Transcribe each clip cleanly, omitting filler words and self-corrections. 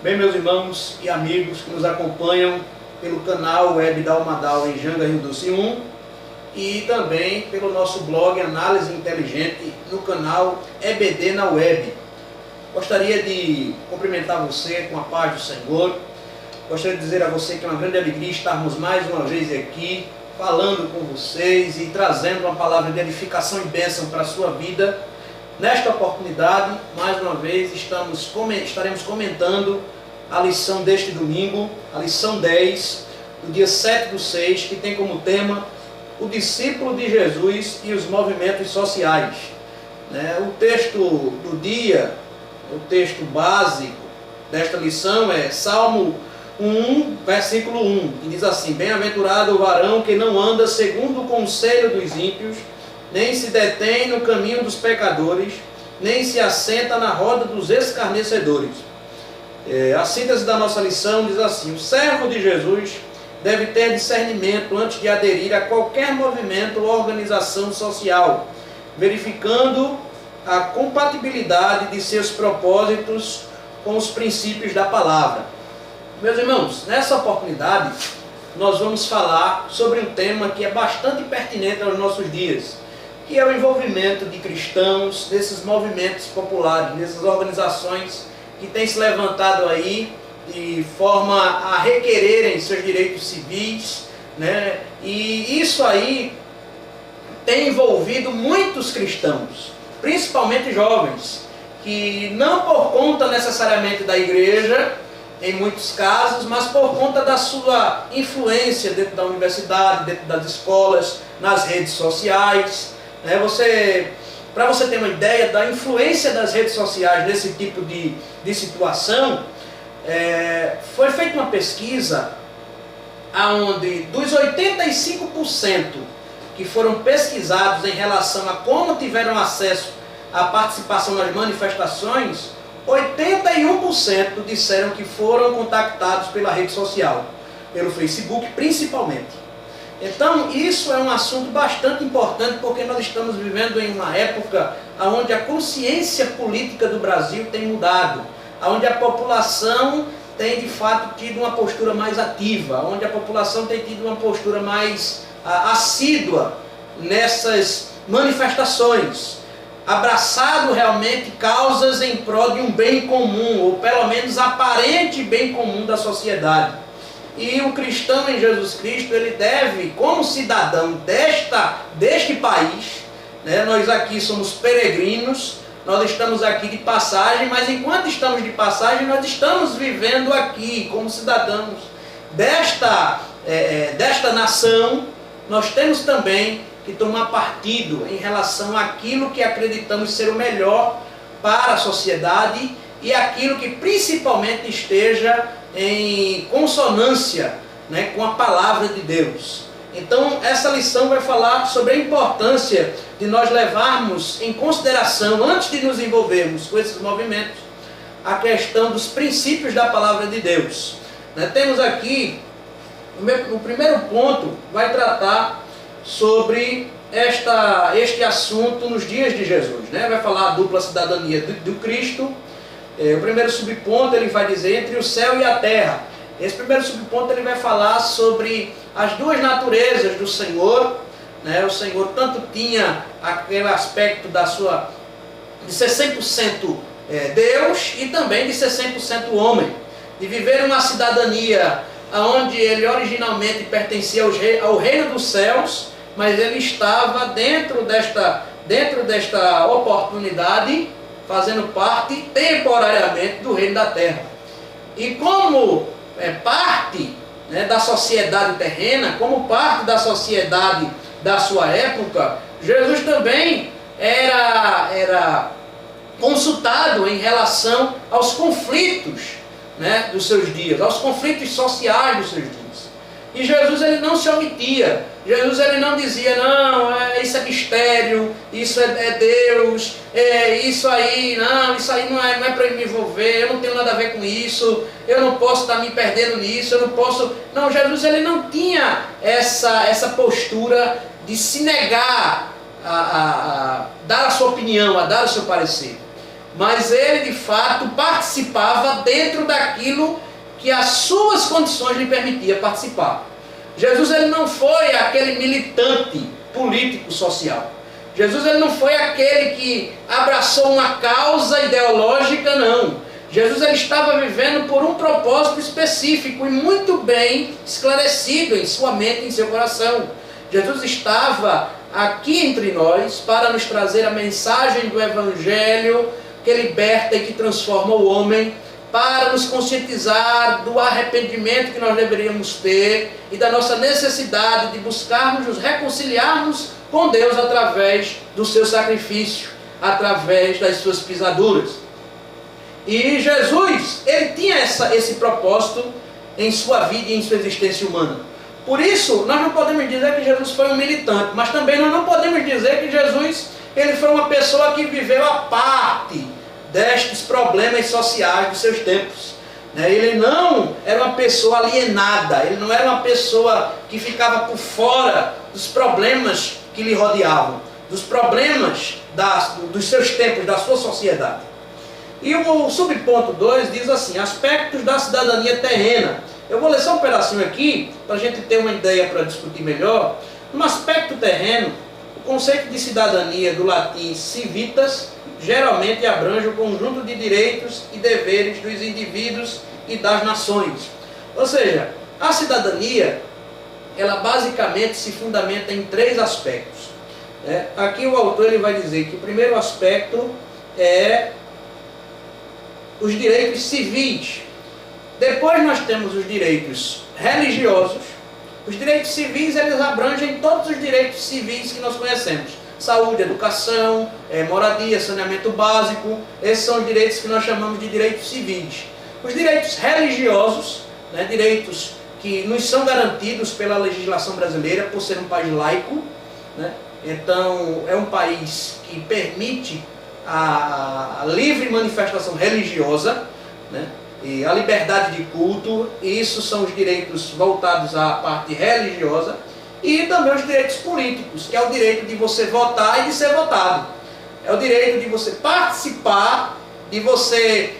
Bem, meus irmãos e amigos que nos acompanham pelo canal Web da Almadal em Janga, Rio Doce 1 e também pelo nosso blog Análise Inteligente no canal EBD na Web. Gostaria de cumprimentar você com a paz do Senhor. Gostaria de dizer a você que é uma grande alegria estarmos mais uma vez aqui falando com vocês e trazendo uma palavra de edificação e bênção para a sua vida. Nesta oportunidade, mais uma vez, estaremos comentando a lição deste domingo, a lição 10, do dia 7/6, que tem como tema o discípulo de Jesus e os movimentos sociais. O texto do dia, o texto básico desta lição é Salmo 1, versículo 1, que diz assim: Bem-aventurado o varão que não anda segundo o conselho dos ímpios, nem se detém no caminho dos pecadores, nem se assenta na roda dos escarnecedores. A síntese da nossa lição diz assim: o servo de Jesus deve ter discernimento antes de aderir a qualquer movimento ou organização social, verificando a compatibilidade de seus propósitos com os princípios da palavra. Meus irmãos, nessa oportunidade nós vamos falar sobre um tema que é bastante pertinente aos nossos dias, que é o envolvimento de cristãos nesses movimentos populares, nessas organizações que têm se levantado aí de forma a requererem seus direitos civis, E isso aí tem envolvido muitos cristãos, principalmente jovens, que não por conta necessariamente da igreja, em muitos casos, mas por conta da sua influência dentro da universidade, dentro das escolas, nas redes sociais. Para você ter uma ideia da influência das redes sociais nesse tipo de situação, foi feita uma pesquisa onde dos 85% que foram pesquisados em relação a como tiveram acesso à participação nas manifestações, 81% disseram que foram contactados pela rede social, pelo Facebook principalmente. Então isso é um assunto bastante importante, porque nós estamos vivendo em uma época onde a consciência política do Brasil tem mudado, onde a população tem de fato tido uma postura mais ativa, onde a população tem tido uma postura mais assídua nessas manifestações, abraçado realmente causas em prol de um bem comum, ou pelo menos aparente bem comum da sociedade. E o cristão em Jesus Cristo, ele deve, como cidadão deste país, nós aqui somos peregrinos, nós estamos aqui de passagem, mas enquanto estamos de passagem, nós estamos vivendo aqui como cidadãos desta nação. Nós temos também que tomar partido em relação àquilo que acreditamos ser o melhor para a sociedade e aquilo que principalmente esteja em consonância com a palavra de Deus. Então essa lição vai falar sobre a importância de nós levarmos em consideração, antes de nos envolvermos com esses movimentos, a questão dos princípios da palavra de Deus. Temos aqui, o primeiro ponto vai tratar sobre este assunto nos dias de Jesus. Vai falar a dupla cidadania do Cristo. O primeiro subponto ele vai dizer entre o céu e a terra. Esse primeiro subponto ele vai falar sobre as duas naturezas do Senhor. O Senhor tanto tinha aquele aspecto de ser 100% Deus e também de ser 100% homem, de viver uma cidadania onde ele originalmente pertencia ao reino dos céus, mas ele estava dentro desta oportunidade, fazendo parte temporariamente do reino da terra. E como parte da sociedade terrena, como parte da sociedade da sua época, Jesus também era consultado em relação aos conflitos dos seus dias, aos conflitos sociais dos seus dias. E Jesus ele não se omitia, Jesus ele não dizia, não, isso é mistério, isso é Deus, isso aí não é para eu me envolver, eu não tenho nada a ver com isso, eu não posso estar me perdendo nisso, eu não posso... Não, Jesus ele não tinha essa postura de se negar a dar a sua opinião, a dar o seu parecer. mas ele de fato participava dentro daquilo que as suas condições lhe permitiam participar. Jesus ele não foi aquele militante político social. Jesus ele não foi aquele que abraçou uma causa ideológica, não. Jesus ele estava vivendo por um propósito específico e muito bem esclarecido em sua mente e em seu coração. Jesus estava aqui entre nós para nos trazer a mensagem do Evangelho que liberta e que transforma o homem, para nos conscientizar do arrependimento que nós deveríamos ter e da nossa necessidade de buscarmos nos reconciliarmos com Deus através do seu sacrifício, através das suas pisaduras. E Jesus, ele tinha esse propósito em sua vida e em sua existência humana. Por isso, nós não podemos dizer que Jesus foi um militante, mas também nós não podemos dizer que Jesus ele foi uma pessoa que viveu a parte destes problemas sociais dos seus tempos. Ele não era uma pessoa alienada, ele não era uma pessoa que ficava por fora dos problemas que lhe rodeavam, dos problemas dos seus tempos, da sua sociedade. E o subponto 2 diz assim: aspectos da cidadania terrena. Eu vou ler só um pedacinho aqui, para a gente ter uma ideia para discutir melhor. No aspecto terreno, o conceito de cidadania do latim civitas geralmente abrange o conjunto de direitos e deveres dos indivíduos e das nações. Ou seja, a cidadania, ela basicamente se fundamenta em 3 aspectos. Aqui o autor ele vai dizer que o primeiro aspecto é os direitos civis. Depois nós temos os direitos religiosos. Os direitos civis eles abrangem todos os direitos civis que nós conhecemos: saúde, educação, moradia, saneamento básico. Esses são os direitos que nós chamamos de direitos civis. Os direitos religiosos, direitos que nos são garantidos pela legislação brasileira por ser um país laico, então é um país que permite a livre manifestação religiosa, e a liberdade de culto. Isso são os direitos voltados à parte religiosa. E também os direitos políticos, que é o direito de você votar e de ser votado. É o direito de você participar, de você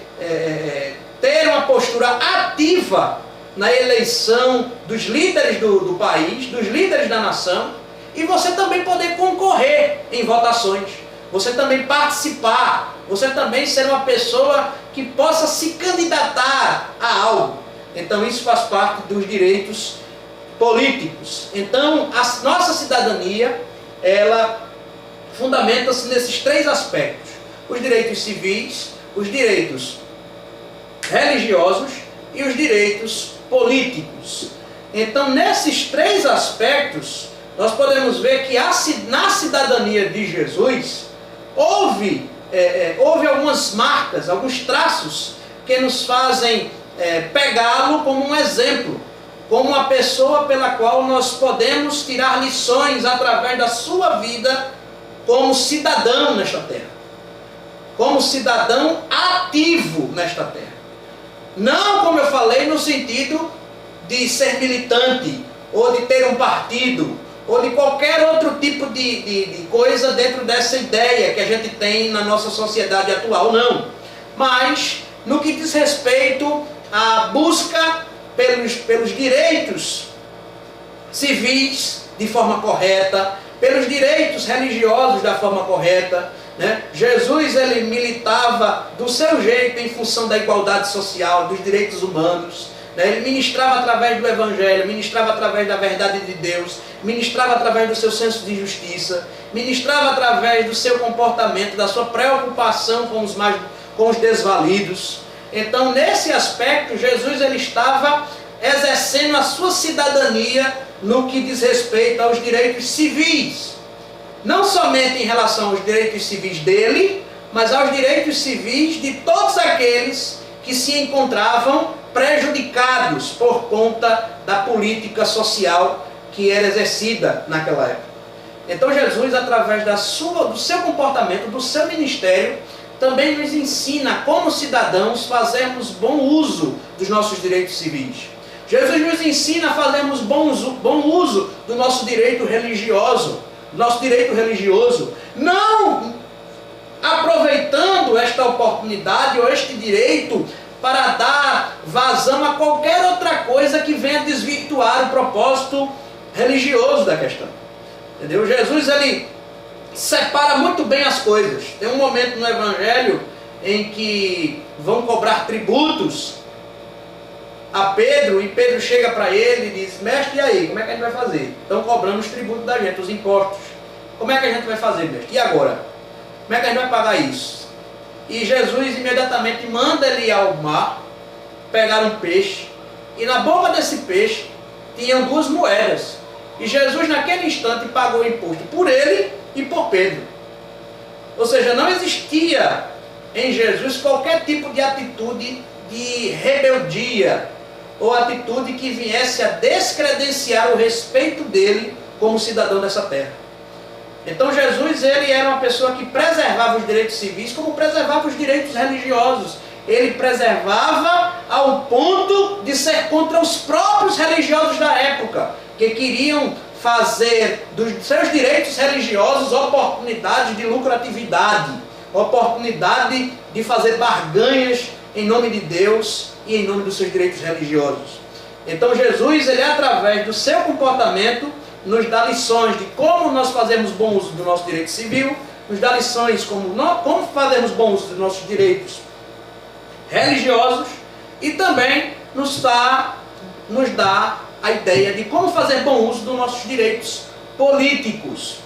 ter uma postura ativa na eleição dos líderes do país, dos líderes da nação, e você também poder concorrer em votações, você também participar, você também ser uma pessoa que possa se candidatar a algo. Então isso faz parte dos direitos políticos. Então a nossa cidadania, ela fundamenta-se nesses 3 aspectos: os direitos civis, os direitos religiosos e os direitos políticos. Então nesses 3 aspectos nós podemos ver que na cidadania de Jesus houve algumas marcas, alguns traços que nos fazem pegá-lo como um exemplo, como uma pessoa pela qual nós podemos tirar lições através da sua vida como cidadão nesta terra, como cidadão ativo nesta terra. Não, como eu falei, no sentido de ser militante, ou de ter um partido, ou de qualquer outro tipo de coisa dentro dessa ideia que a gente tem na nossa sociedade atual, não. Mas no que diz respeito à busca pelos direitos civis de forma correta, pelos direitos religiosos da forma correta, Jesus ele militava do seu jeito em função da igualdade social, dos direitos humanos. Ele ministrava através do Evangelho, ministrava através da verdade de Deus, ministrava através do seu senso de justiça, ministrava através do seu comportamento, da sua preocupação com os desvalidos. Então, nesse aspecto, Jesus ele estava exercendo a sua cidadania no que diz respeito aos direitos civis. Não somente em relação aos direitos civis dele, mas aos direitos civis de todos aqueles que se encontravam prejudicados por conta da política social que era exercida naquela época. Então Jesus, através do seu comportamento, do seu ministério, também nos ensina como cidadãos fazermos bom uso dos nossos direitos civis. Jesus nos ensina a fazermos bom uso do nosso direito religioso, não aproveitando esta oportunidade ou este direito para dar vazão a qualquer outra coisa que venha desvirtuar o propósito religioso da questão. Entendeu? Jesus, ele separa muito bem as coisas. Tem um momento no Evangelho em que vão cobrar tributos a Pedro, e Pedro chega para ele e diz: mestre, e aí, como é que a gente vai fazer? Estão cobrando os tributos da gente, os impostos. Como é que a gente vai fazer, mestre? E agora? Como é que a gente vai pagar isso? E Jesus imediatamente manda ele ir ao mar, pegar um peixe, e na boca desse peixe tinham 2 moedas. E Jesus naquele instante pagou o imposto por ele e por Pedro. Ou seja, não existia em Jesus qualquer tipo de atitude de rebeldia, ou atitude que viesse a descredenciar o respeito dele como cidadão dessa terra. Então Jesus, ele era uma pessoa que preservava os direitos civis como preservava os direitos religiosos. Ele preservava ao ponto de ser contra os próprios religiosos da época, que queriam fazer dos seus direitos religiosos oportunidades de lucratividade, oportunidade de fazer barganhas em nome de Deus e em nome dos seus direitos religiosos. Então Jesus, ele através do seu comportamento, nos dá lições de como nós fazemos bom uso do nosso direito civil, nos dá lições como fazemos bom uso dos nossos direitos religiosos, e também nos dá a ideia de como fazer bom uso dos nossos direitos políticos,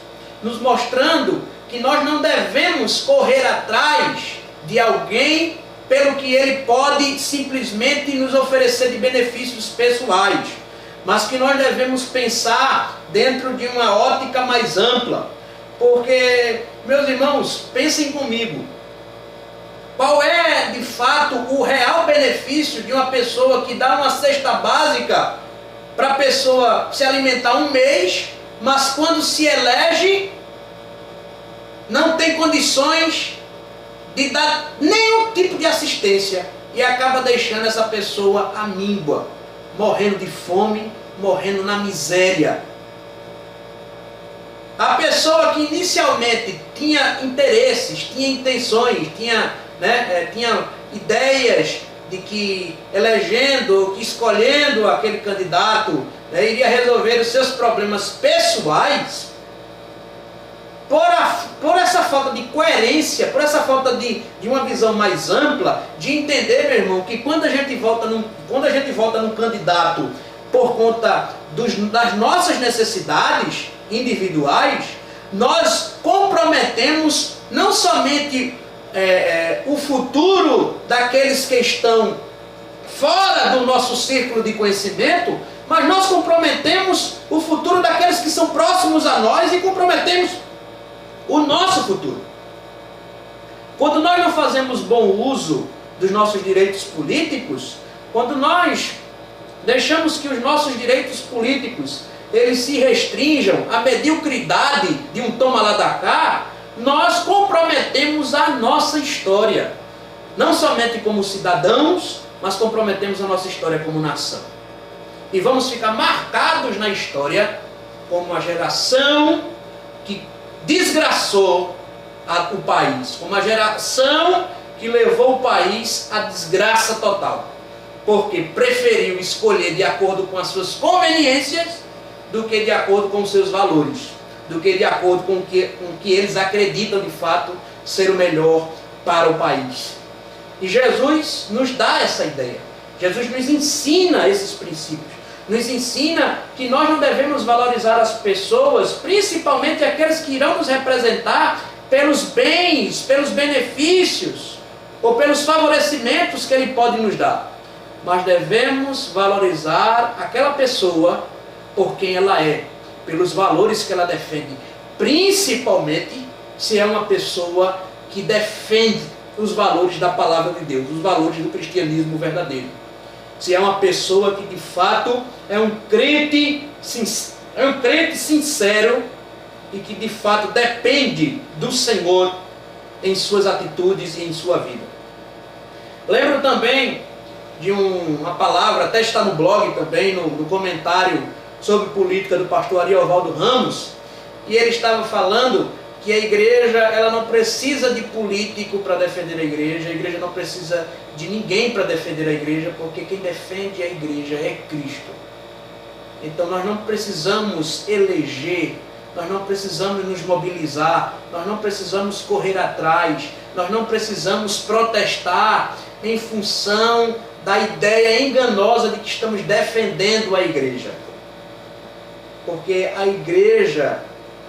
nos mostrando que nós não devemos correr atrás de alguém pelo que ele pode simplesmente nos oferecer de benefícios pessoais, mas que nós devemos pensar dentro de uma ótica mais ampla. Porque, meus irmãos, pensem comigo, qual é de fato o real benefício de uma pessoa que dá uma cesta básica para a pessoa se alimentar um mês, mas quando se elege não tem condições de dar nenhum tipo de assistência e acaba deixando essa pessoa à míngua, morrendo de fome, morrendo na miséria. A pessoa que inicialmente tinha interesses, tinha intenções, tinha ideias de que elegendo, que escolhendo aquele candidato, iria resolver os seus problemas pessoais, por essa falta de coerência, por essa falta de uma visão mais ampla, de entender, meu irmão, que quando a gente vota num candidato por conta das nossas necessidades individuais, nós comprometemos não somente o futuro daqueles que estão fora do nosso círculo de conhecimento, mas nós comprometemos o futuro daqueles que são próximos a nós e comprometemos o nosso futuro. Quando nós não fazemos bom uso dos nossos direitos políticos, quando nós deixamos que os nossos direitos políticos eles se restringam à mediocridade de um toma lá da cá, nós comprometemos a nossa história, não somente como cidadãos, mas comprometemos a nossa história como nação. E vamos ficar marcados na história como uma geração que desgraçou o país, como uma geração que levou o país à desgraça total, porque preferiu escolher de acordo com as suas conveniências do que de acordo com os seus valores, do que de acordo com o que eles acreditam de fato ser o melhor para o país. E Jesus nos dá essa ideia. Jesus nos ensina esses princípios. Nos ensina que nós não devemos valorizar as pessoas, principalmente aqueles que irão nos representar, pelos bens, pelos benefícios ou pelos favorecimentos que Ele pode nos dar. Mas devemos valorizar aquela pessoa por quem ela é, pelos valores que ela defende, principalmente se é uma pessoa que defende os valores da palavra de Deus, os valores do cristianismo verdadeiro. Se é uma pessoa que de fato é um crente sincero e que de fato depende do Senhor em suas atitudes e em sua vida. Lembro também de uma palavra, até está no blog também, no comentário sobre política do pastor Ariovaldo Ramos, e ele estava falando que a igreja ela não precisa de político para defender a igreja não precisa de ninguém para defender a igreja, porque quem defende a igreja é Cristo. Então nós não precisamos eleger, nós não precisamos nos mobilizar, nós não precisamos correr atrás, nós não precisamos protestar em função da ideia enganosa de que estamos defendendo a igreja. Porque a igreja,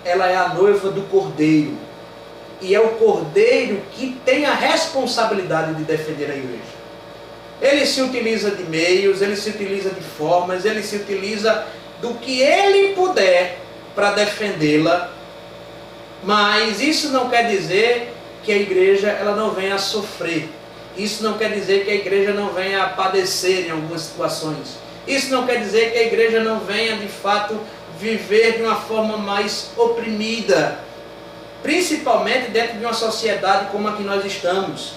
ela é a noiva do Cordeiro. E é o Cordeiro que tem a responsabilidade de defender a igreja. Ele se utiliza de meios, ele se utiliza de formas, ele se utiliza do que ele puder para defendê-la. Mas isso não quer dizer que a igreja ela não venha a sofrer. Isso não quer dizer que a igreja não venha a padecer em algumas situações. Isso não quer dizer que a igreja não venha, de fato, viver de uma forma mais oprimida, principalmente dentro de uma sociedade como a que nós estamos.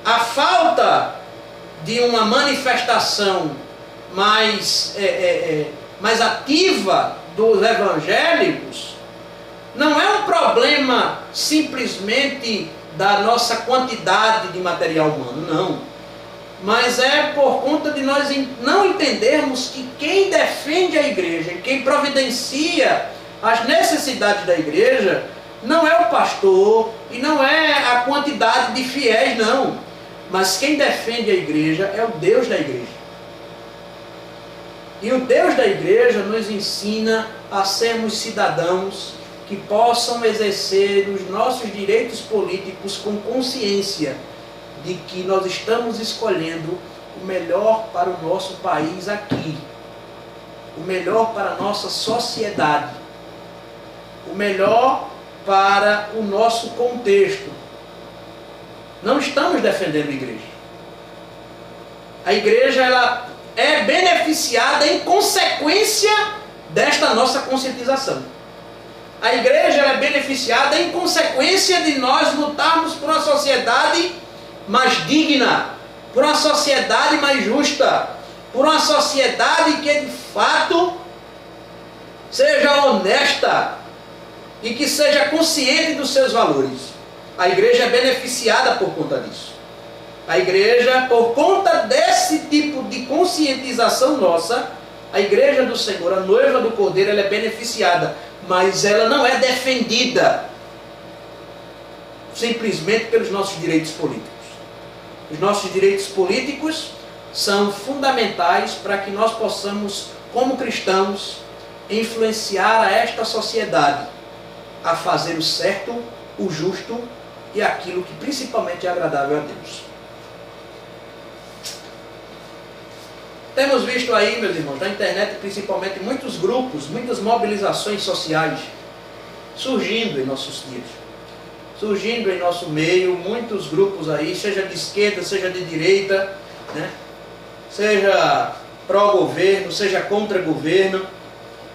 A falta de uma manifestação mais ativa dos evangélicos não é um problema simplesmente da nossa quantidade de material humano, não. Mas é por conta de nós não entendermos que quem defende a igreja, quem providencia as necessidades da igreja, não é o pastor e não é a quantidade de fiéis, não. Mas quem defende a igreja é o Deus da igreja. E o Deus da igreja nos ensina a sermos cidadãos que possam exercer os nossos direitos políticos com consciência de que nós estamos escolhendo o melhor para o nosso país aqui, o melhor para a nossa sociedade, o melhor para o nosso contexto. Não estamos defendendo a igreja. A igreja ela é beneficiada em consequência desta nossa conscientização. A igreja ela é beneficiada em consequência de nós lutarmos por uma sociedade mais digna, por uma sociedade mais justa, por uma sociedade que de fato seja honesta e que seja consciente dos seus valores. A igreja é beneficiada por conta disso. A igreja, por conta desse tipo de conscientização nossa, a igreja do Senhor, a noiva do Cordeiro, ela é beneficiada, mas ela não é defendida simplesmente pelos nossos direitos políticos. Os nossos direitos políticos são fundamentais para que nós possamos, como cristãos, influenciar a esta sociedade a fazer o certo, o justo e aquilo que principalmente é agradável a Deus. Temos visto aí, meus irmãos, na internet principalmente, muitos grupos, muitas mobilizações sociais surgindo em nossos dias. Surgindo em nosso meio, muitos grupos aí, seja de esquerda, seja de direita, né? Seja pró-governo, seja contra governo.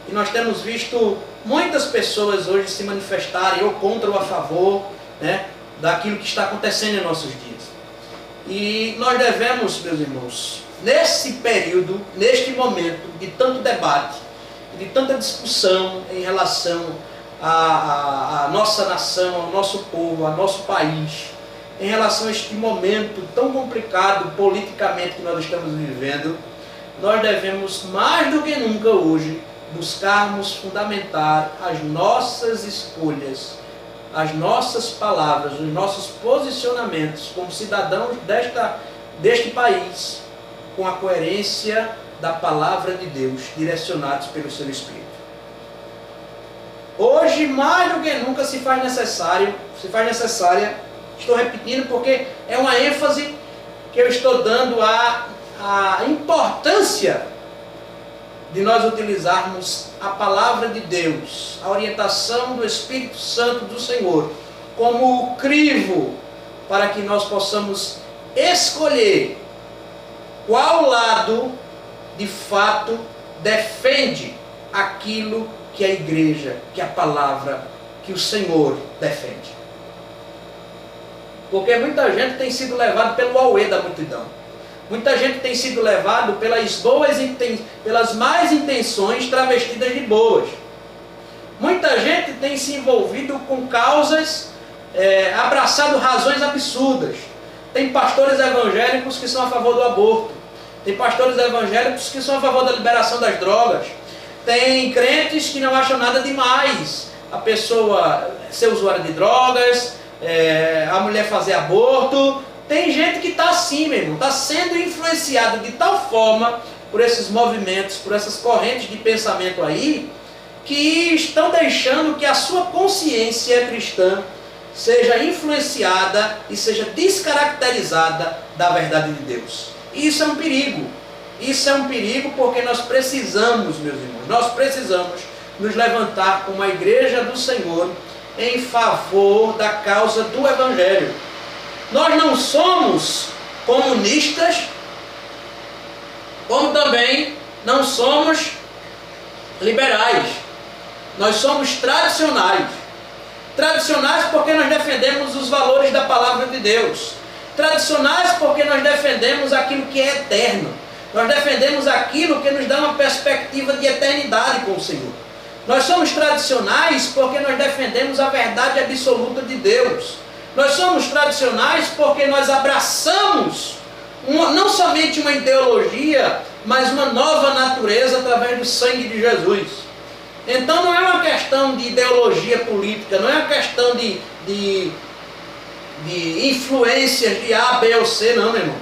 E nós temos visto muitas pessoas hoje se manifestarem ou contra ou a favor, né, daquilo que está acontecendo em nossos dias. E nós devemos, meus irmãos, nesse período, neste momento de tanto debate, de tanta discussão em relação à nossa nação, ao nosso povo, ao nosso país, em relação a este momento tão complicado politicamente que nós estamos vivendo, nós devemos mais do que nunca hoje buscarmos fundamentar as nossas escolhas, as nossas palavras, os nossos posicionamentos como cidadãos deste país, com a coerência da palavra de Deus, direcionados pelo seu Espírito. Hoje, mais do que nunca, se faz necessária, estou repetindo porque é uma ênfase que eu estou dando à importância de nós utilizarmos a palavra de Deus, a orientação do Espírito Santo do Senhor, como o crivo para que nós possamos escolher qual lado de fato defende aquilo que a igreja, que a palavra, que o Senhor defende. Porque muita gente tem sido levada pelo auê da multidão. Muita gente tem sido levado pelas más intenções travestidas de boas. Muita gente tem se envolvido com causas, abraçado razões absurdas. Tem pastores evangélicos que são a favor do aborto. Tem pastores evangélicos que são a favor da liberação das drogas. Tem crentes que não acham nada demais a pessoa ser usuária de drogas, a mulher fazer aborto. Tem gente que está assim, meu irmão, está sendo influenciado de tal forma por esses movimentos, por essas correntes de pensamento aí, que estão deixando que a sua consciência cristã seja influenciada e seja descaracterizada da verdade de Deus. E isso é um perigo. Isso é um perigo porque nós precisamos, meus irmãos, nós precisamos nos levantar como a igreja do Senhor em favor da causa do Evangelho. Nós não somos comunistas, como também não somos liberais. Nós somos tradicionais. Tradicionais porque nós defendemos os valores da palavra de Deus. Tradicionais porque nós defendemos aquilo que é eterno. Nós defendemos aquilo que nos dá uma perspectiva de eternidade com o Senhor. Nós somos tradicionais porque nós defendemos a verdade absoluta de Deus. Nós somos tradicionais porque nós abraçamos não somente uma ideologia, mas uma nova natureza através do sangue de Jesus. Então não é uma questão de ideologia política, não é uma questão de influências de A, B ou C, não, meu irmão.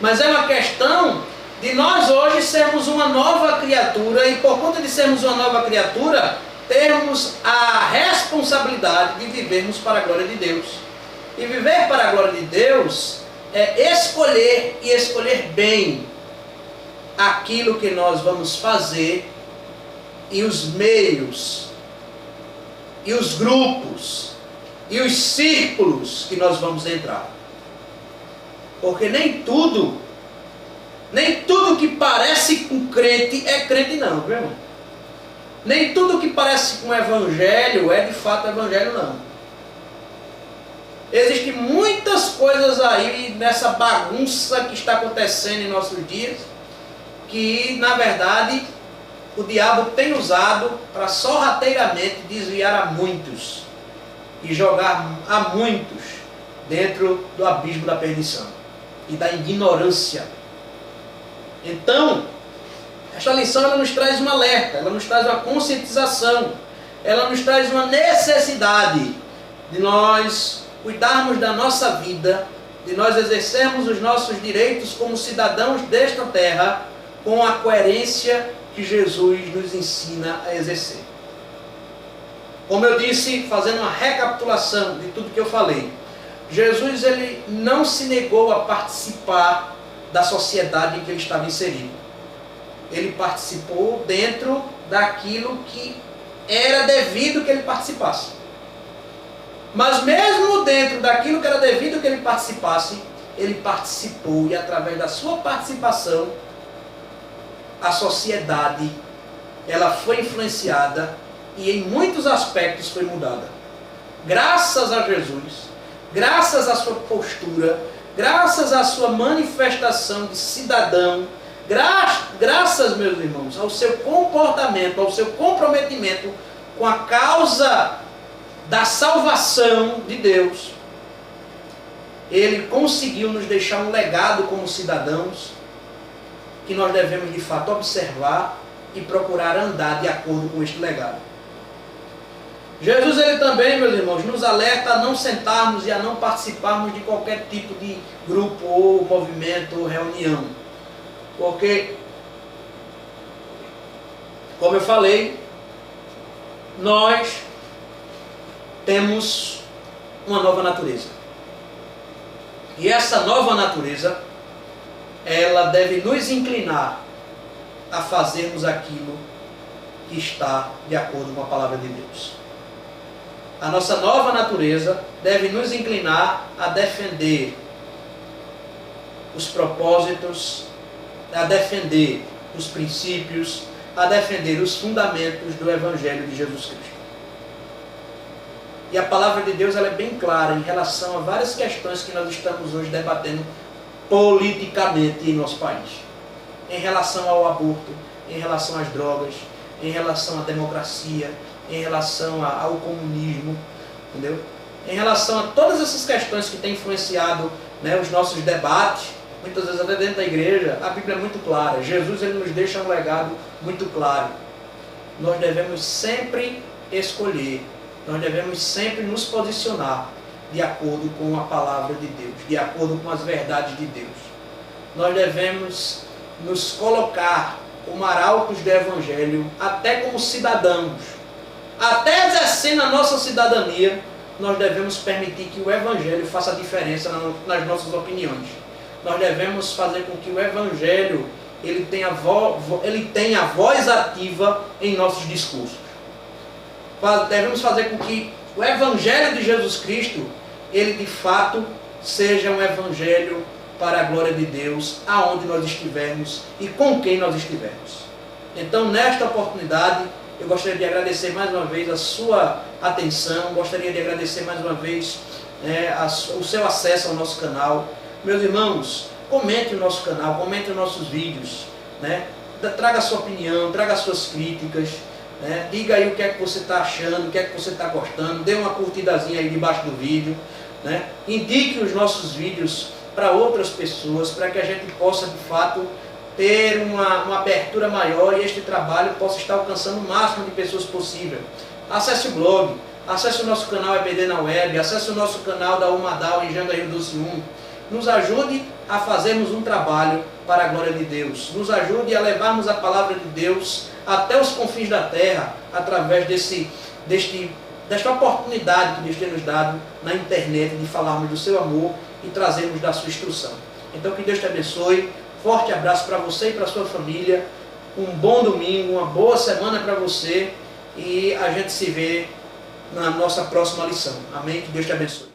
Mas é uma questão de nós hoje sermos uma nova criatura e por conta de sermos uma nova criatura, termos a responsabilidade de vivermos para a glória de Deus. E viver para a glória de Deus é escolher e escolher bem aquilo que nós vamos fazer e os meios, e os grupos, e os círculos que nós vamos entrar. Porque nem tudo que parece com crente é crente não, viu, irmão? Nem tudo que parece com evangelho é de fato evangelho não. Existem muitas coisas aí nessa bagunça que está acontecendo em nossos dias, que na verdade o diabo tem usado para sorrateiramente desviar a muitos e jogar a muitos dentro do abismo da perdição e da ignorância. Então, esta lição ela nos traz um alerta, ela nos traz uma conscientização, ela nos traz uma necessidade de nós cuidarmos da nossa vida, de nós exercermos os nossos direitos como cidadãos desta terra com a coerência que Jesus nos ensina a exercer. Como eu disse, fazendo uma recapitulação de tudo que eu falei, Jesus ele não se negou a participar da sociedade em que ele estava inserido. Ele participou dentro daquilo que era devido que ele participasse. Mas mesmo dentro daquilo que era devido que ele participasse, ele participou e através da sua participação, a sociedade ela foi influenciada e em muitos aspectos foi mudada. Graças a Jesus, graças à sua postura, graças à sua manifestação de cidadão, graças, meus irmãos, ao seu comportamento, ao seu comprometimento com a causa da salvação de Deus, ele conseguiu nos deixar um legado como cidadãos que nós devemos de fato observar e procurar andar de acordo com este legado. Jesus ele também, meus irmãos, nos alerta a não sentarmos e a não participarmos de qualquer tipo de grupo ou movimento ou reunião. Porque, como eu falei, nós temos uma nova natureza. E essa nova natureza, ela deve nos inclinar a fazermos aquilo que está de acordo com a palavra de Deus. A nossa nova natureza deve nos inclinar a defender os propósitos, a defender os princípios, a defender os fundamentos do Evangelho de Jesus Cristo. E a palavra de Deus ela é bem clara em relação a várias questões que nós estamos hoje debatendo politicamente em nosso país. Em relação ao aborto, em relação às drogas, em relação à democracia, em relação ao comunismo, entendeu? Em relação a todas essas questões que têm influenciado, né, os nossos debates, muitas vezes até dentro da igreja, a Bíblia é muito clara. Jesus, ele nos deixa um legado muito claro. Nós devemos sempre escolher, nós devemos sempre nos posicionar de acordo com a palavra de Deus, de acordo com as verdades de Deus. Nós devemos nos colocar como arautos do Evangelho, até como cidadãos, até exercendo a nossa cidadania, nós devemos permitir que o Evangelho faça a diferença nas nossas opiniões. Nós devemos fazer com que o Evangelho ele tenha voz ativa em nossos discursos. Devemos fazer com que o Evangelho de Jesus Cristo, ele de fato seja um Evangelho para a glória de Deus, aonde nós estivermos e com quem nós estivermos. Então, nesta oportunidade, eu gostaria de agradecer mais uma vez a sua atenção, gostaria de agradecer mais uma vez o seu acesso ao nosso canal. Meus irmãos, comente o nosso canal, comente os nossos vídeos, né? Traga a sua opinião, traga as suas críticas, né? Diga aí o que é que você está achando, o que é que você está gostando, dê uma curtidazinha aí debaixo do vídeo, né? Indique os nossos vídeos para outras pessoas, para que a gente possa de fato ter uma abertura maior e este trabalho possa estar alcançando o máximo de pessoas possível. Acesse o blog, acesse o nosso canal EBD na web, acesse o nosso canal da Umadal em Janga Rio Doce 1. Nos ajude a fazermos um trabalho para a glória de Deus. Nos ajude a levarmos a palavra de Deus até os confins da terra, através desta oportunidade que Deus tem nos dado na internet de falarmos do seu amor e trazermos da sua instrução. Então que Deus te abençoe. Forte abraço para você e para a sua família. Um bom domingo, uma boa semana para você. E a gente se vê na nossa próxima lição. Amém? Que Deus te abençoe.